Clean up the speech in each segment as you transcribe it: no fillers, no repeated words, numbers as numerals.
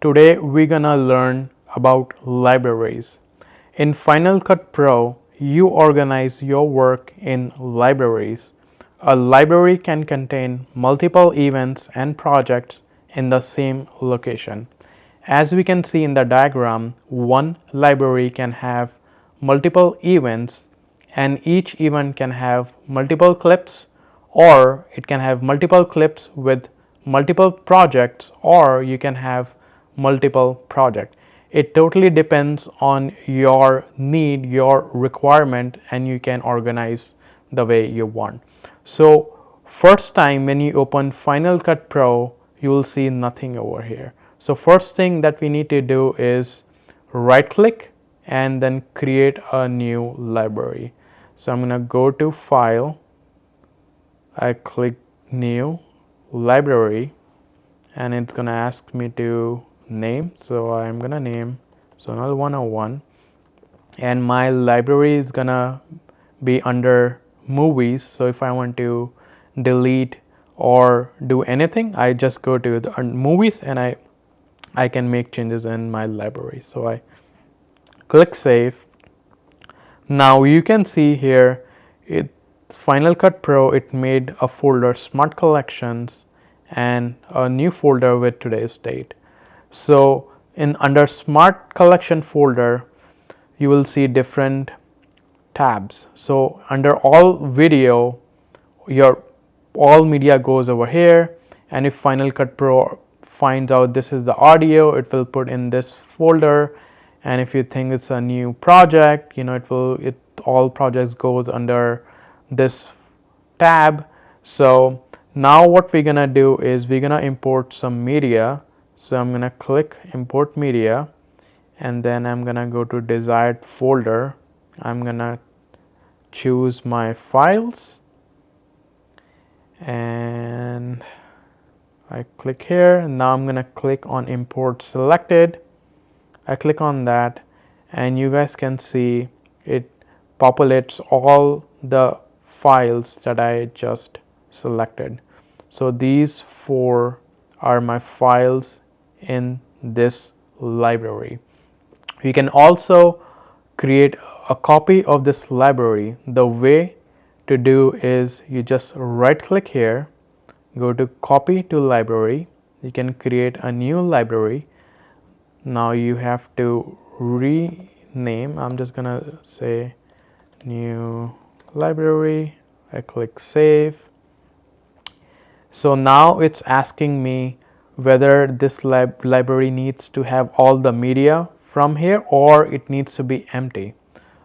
Today we're gonna learn about libraries. In Final Cut Pro, you organize your work in libraries. A library can contain multiple events and projects in the same location. As we can see in the diagram, one library can have multiple events and each event can have multiple clips, or it can have multiple clips with multiple projects, or you can have multiple projects. It totally depends on your need, your requirement, and you can organize the way you want. So first time when you open Final Cut Pro, you will see nothing over here. So first thing that we need to do is right click and then create a new library. So I'm going to go to File, I click New Library, and it's going to ask me to name. So I'm going to name Sonal 101, and my library is going to be under movies. So if I want to delete or do anything, I just go to the movies and I can make changes in my library. So I click save. Now you can see here Final Cut Pro, it made a folder Smart Collections and a new folder with today's date. So in under Smart Collection folder, you will see different tabs. So under all video, your all media goes over here, and if Final Cut Pro finds out this is the audio, it will put in this folder. And if you think it's a new project, it all projects goes under this tab. So now what we're gonna do is we're gonna import some media. So I'm gonna click import media, and then I'm gonna go to desired folder. I'm gonna choose my files, and I click here. Now I'm gonna click on import selected. I click on that, and you guys can see it populates all the files that I just selected. So these 4 are my files in this library. You can also create a copy of this library. The way to do is you just right click here, go to copy to library. You can create a new library. Now you have to rename. I'm just gonna say new library. I click save. So now it's asking me whether this library needs to have all the media from here or it needs to be empty.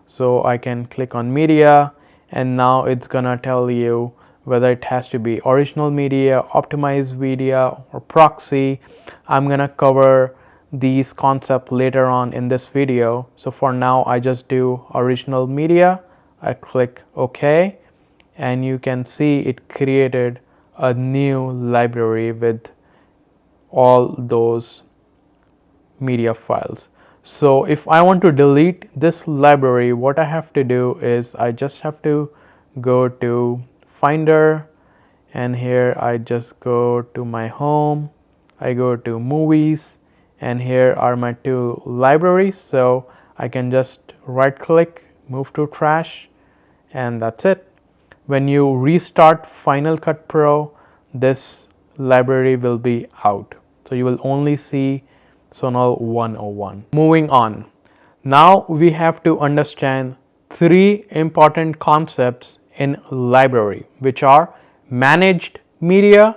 So I can click on media, and now it's gonna tell you whether it has to be original media, optimized media, or proxy. I'm gonna cover these concepts later on in this video. So for now I just do original media. I click OK, and you can see it created a new library with all those media files. So if I want to delete this library, what I have to do is I just have to go to Finder, and here I just go to my home, I go to movies, and here are my 2 libraries. So I can just right click, move to trash, and that's it. When you restart Final Cut Pro, this library will be out. So you will only see Sonal 101. Moving on. Now we have to understand 3 important concepts in library, which are managed media,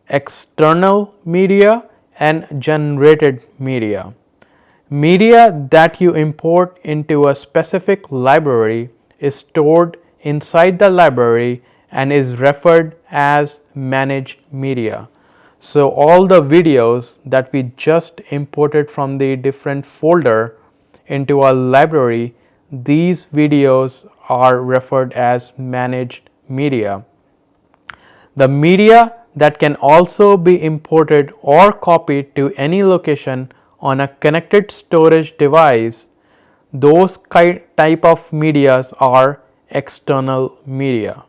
external media, and generated media. Media that you import into a specific library is stored inside the library and is referred as managed media. So all the videos that we just imported from the different folder into a library, these videos are referred as managed media. The media that can also be imported or copied to any location on a connected storage device, those type of medias are external media.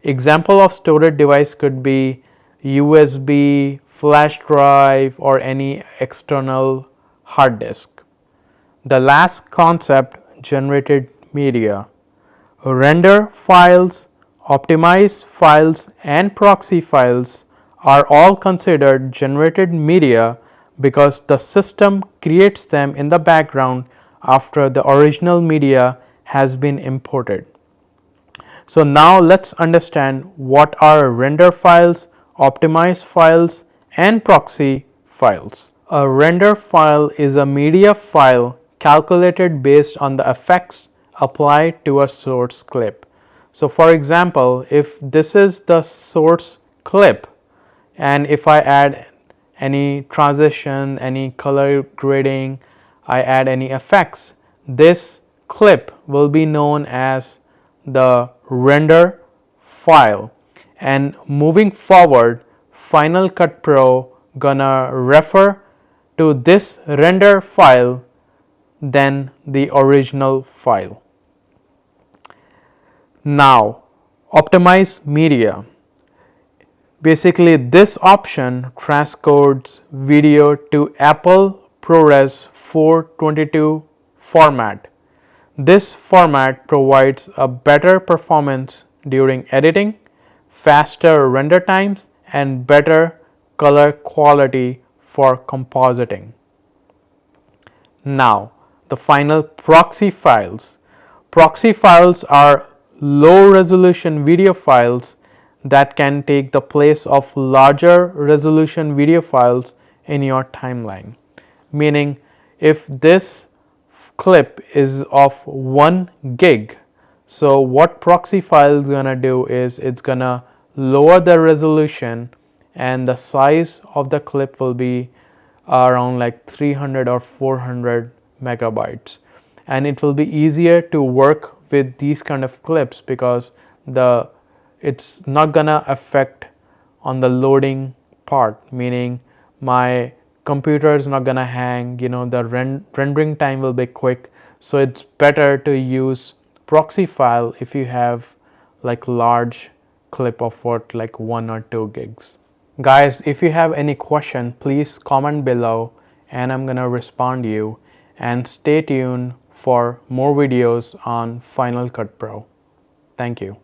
Example of storage device could be USB flash drive or any external hard disk. The last concept, generated media. Render files, optimized files, and proxy files are all considered generated media because the system creates them in the background after the original media has been imported. So now let's understand what are render files, optimized files, and proxy files. A render file is a media file calculated based on the effects applied to a source clip. So for example, if this is the source clip and if I add any transition, any color grading, I add any effects, this clip will be known as the render file. And moving forward, Final Cut Pro gonna refer to this render file than the original file. Now, optimize media. Basically, this option transcodes video to Apple ProRes 422 format. This format provides a better performance during editing, faster render times, and better color quality for compositing. Now, the final proxy files. Proxy files are low resolution video files that can take the place of larger resolution video files in your timeline. Meaning, if this clip is of 1 gig, so what proxy file is gonna do is it's gonna lower the resolution and the size of the clip will be around like 300 or 400 megabytes, and it will be easier to work with these kind of clips because it's not gonna affect on the loading part, meaning my computer is not gonna hang, the rendering time will be quick. So it's better to use proxy file if you have like large clip of what, like 1 or 2 gigs. Guys, if you have any question, please comment below and I'm gonna respond to you, and stay tuned for more videos on Final Cut Pro. Thank you.